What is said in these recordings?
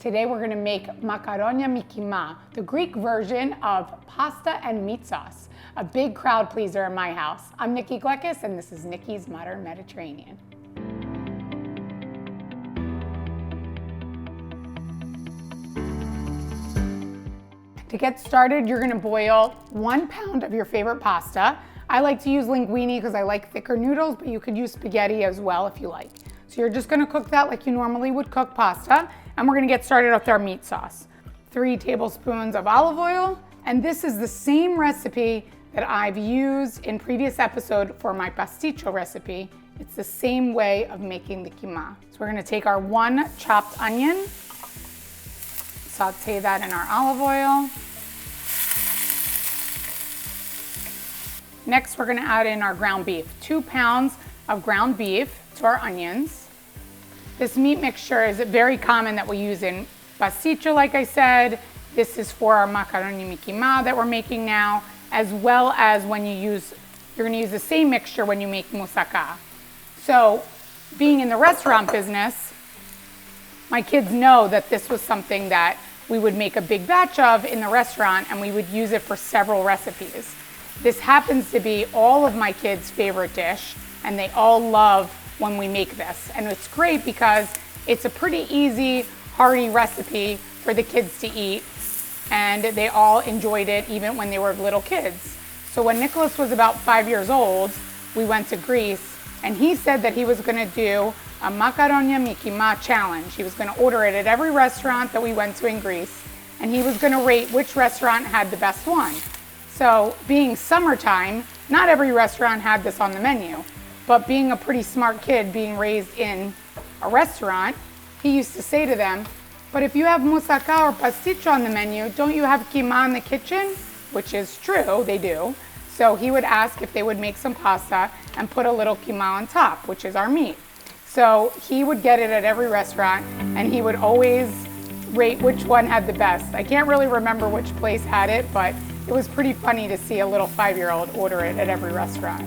Today we're gonna make macaroni mikima, the Greek version of pasta and meat sauce. A big crowd pleaser in my house. I'm Nikki and this is Nikki's Modern Mediterranean. To get started, you're gonna boil 1 pound of your favorite pasta. I like to use linguine because I like thicker noodles, but you could use spaghetti as well if you like. So you're just gonna cook that like you normally would cook pasta, and we're gonna get started with our meat sauce. 3 tablespoons of olive oil, and this is the same recipe that I've used in previous episode for my pasticcio recipe. It's the same way of making the kima. So we're gonna take our 1 chopped onion, saute that in our olive oil. Next, we're gonna add in our ground beef, 2 pounds of ground beef to our onions. This meat mixture is very common that we use in pasticcio, like I said. This is for our macaroni mikima that we're making now, as well as when you're gonna use the same mixture when you make moussaka. So, being in the restaurant business, my kids know that this was something that we would make a big batch of in the restaurant, and we would use it for several recipes. This happens to be all of my kids' favorite dish, and they all love when we make this. And it's great because it's a pretty easy, hearty recipe for the kids to eat, and they all enjoyed it even when they were little kids. So when Nicholas was about 5 years old, we went to Greece, and he said that he was gonna do a macaroni mikima challenge. He was gonna order it at every restaurant that we went to in Greece, and he was gonna rate which restaurant had the best one. So being summertime, not every restaurant had this on the menu, but being a pretty smart kid, being raised in a restaurant, he used to say to them, but if you have moussaka or pasticcio on the menu, don't you have kima in the kitchen? Which is true, they do. So he would ask if they would make some pasta and put a little kima on top, which is our meat. So he would get it at every restaurant, and he would always rate which one had the best. I can't really remember which place had it, but it was pretty funny to see a little 5-year-old order it at every restaurant.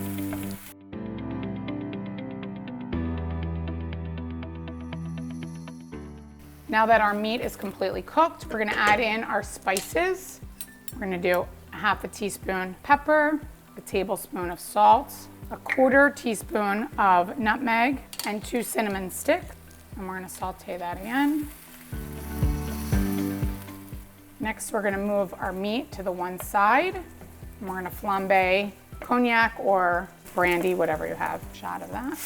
Now that our meat is completely cooked, we're gonna add in our spices. We're gonna do 1/2 teaspoon pepper, 1 tablespoon of salt, 1/4 teaspoon of nutmeg, and 2 cinnamon sticks. And we're gonna saute that again. Next, we're gonna move our meat to the one side. And we're gonna flambe cognac or brandy, whatever you have, a shot of that.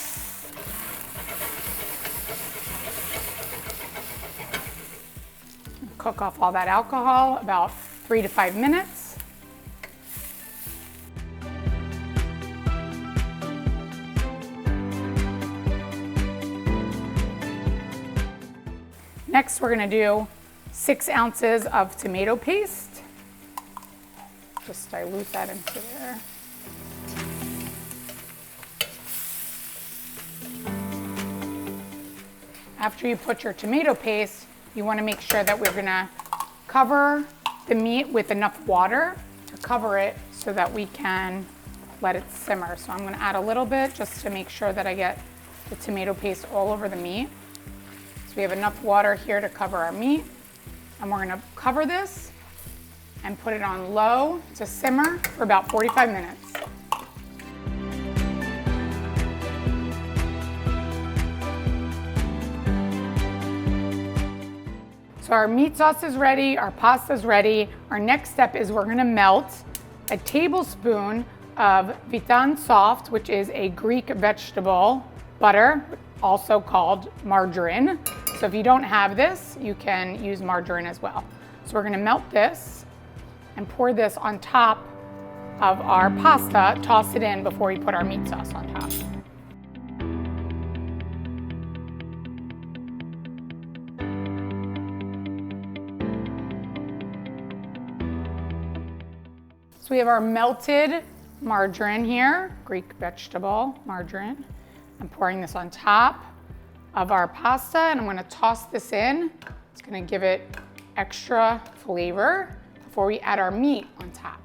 Cook off all that alcohol about 3 to 5 minutes. Next, we're gonna do 6 ounces of tomato paste. Just dilute that into there. After you put your tomato paste, you want to make sure that we're gonna cover the meat with enough water to cover it so that we can let it simmer. So I'm gonna add a little bit just to make sure that I get the tomato paste all over the meat. So we have enough water here to cover our meat. And we're gonna cover this and put it on low to simmer for about 45 minutes. So our meat sauce is ready, our pasta is ready. Our next step is we're gonna melt a tablespoon of Fytini soft, which is a Greek vegetable butter, also called margarine. So if you don't have this, you can use margarine as well. So we're gonna melt this and pour this on top of our pasta, toss it in before we put our meat sauce on top. So we have our melted margarine here, Greek vegetable margarine. I'm pouring this on top of our pasta, and I'm gonna toss this in. It's gonna give it extra flavor before we add our meat on top.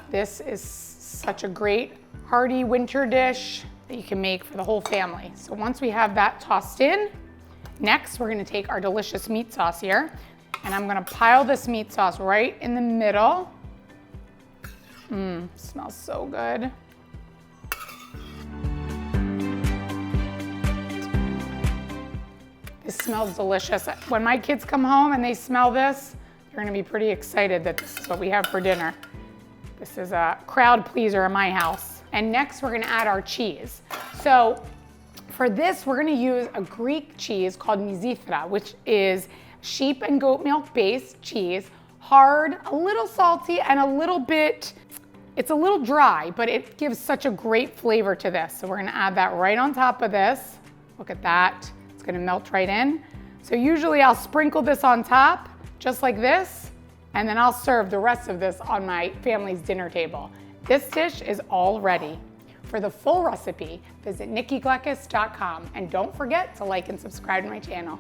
This is such a great hearty winter dish that you can make for the whole family. So once we have that tossed in, next we're gonna take our delicious meat sauce here. And I'm gonna pile this meat sauce right in the middle. Smells so good. This smells delicious. When my kids come home and they smell this, they're gonna be pretty excited that this is what we have for dinner. This is a crowd pleaser in my house. And next we're gonna add our cheese. So for this, we're gonna use a Greek cheese called Mytritha, which is sheep and goat milk based cheese, hard, a little salty, and a little bit, it's a little dry, but it gives such a great flavor to this. So we're gonna add that right on top of this. Look at that, it's gonna melt right in. So usually I'll sprinkle this on top, just like this, and then I'll serve the rest of this on my family's dinner table. This dish is all ready. For the full recipe, visit nikkigleckis.com, and don't forget to like and subscribe to my channel.